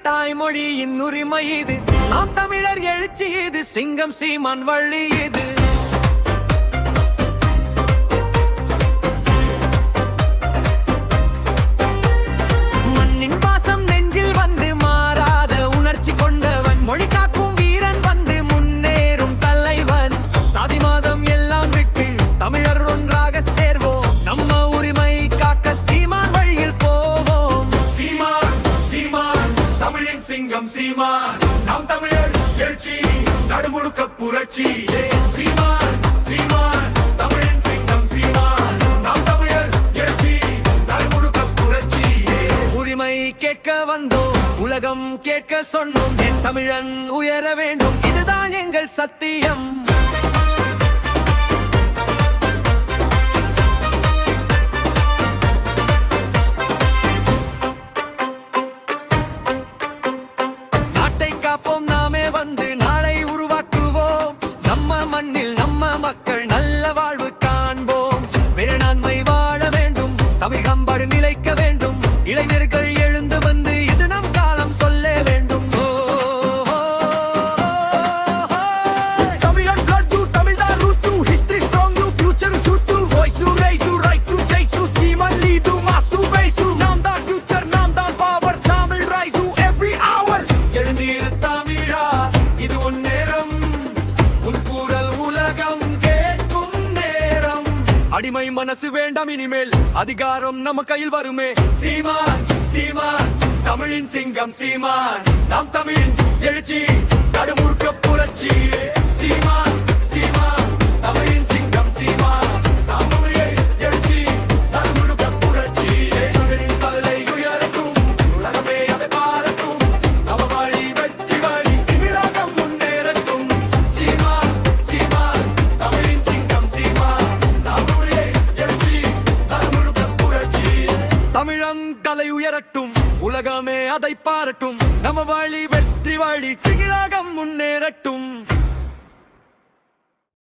தாய்மொழியின் உரிமை இது. நாம் தமிழர் எழுச்சி இது. சிங்கம் சீமான் வழி இது. மண்ணின் பாசம் நெஞ்சில் வந்து மாறாத உணர்ச்சி கொண்டவன். மொழி காக்கும் வீரன் வந்து முன்னேறும் தலைவன். சாதி மாதம் எல்லாம் விட்டு தமிழர் ஒன்றாக சேர்வோம். நம்ம உரிமை காக்க சீமான் வழியில் போவோம். சீமான் சீமான் தமிழின் சிங்கம் சீமான். நாம் தமிழர் எழுச்சி நடுமுழுக்க புரட்சி. சீமான் சீமான் தமிழின் சிங்கம் சீமான். நாம் தமிழர் எழுச்சி நடுமுழுக்க புரட்சி. உரிமை கேட்க வந்தோம், உலகம் கேட்க சொன்னோம். என் தமிழன் உயர வேண்டும், இதுதான் எங்கள் சத்தியம். நாட்டை காப்போம், நாமே வந்து நாளை உருவாக்குவோம். நம்ம மண்ணில் நம்ம மக்கள் நல்ல வாழ்வு காண்போம். வேளாண்மை வாழ வேண்டும், தமிழகம்பாடு நிலைக்க வேண்டும். இளைஞர்கள் எழுந்து வந்து இது நம் காலம் சொல்ல வேண்டும். தமிழன் blood to தமிழ்தான் root to history strong to future shoot to voice to raise to right to chase to Seeman lead to mass to base to. நாம் தான் future, நாம் தான் power. Tamil rise to every hour. எழுந்திரு தமிழா, இது உன் நேரம். உன் குரல் உலகம் கேட்கும் நேரம். அடிமை மனசு வேண்டாம் இனிமேல், அதிகாரம் நம்ம கையில் வருமே. சீமான் சீமான் தமிழின் சிங்கம் சீமான். நாம் தமிழின் எழுச்சி நடுமுழுக்க புரட்சி. சீமான் சீமான் தமிழின் சிங்கம் சீமான். நாம் தமிழின் எழுச்சி நடுமுழுக்க புரட்சி. தமிழின் தலை உயரட்டும், உலகமே அதை பாரட்டும். நம்ம வழி வெற்றி வழி, தமிழகம் முன்னேறட்டும். சீமான் சீமான் தமிழின் சிங்கம் சீமான். நாம் தமிழின் எழுச்சி நடுமுழுக்க புரட்சி. தமிழன் தலை உயரட்டும், உலகமே அதை பாரட்டும். நம்ம வழி வெற்றி வழி, தமிழகம் முன்னேறட்டும்.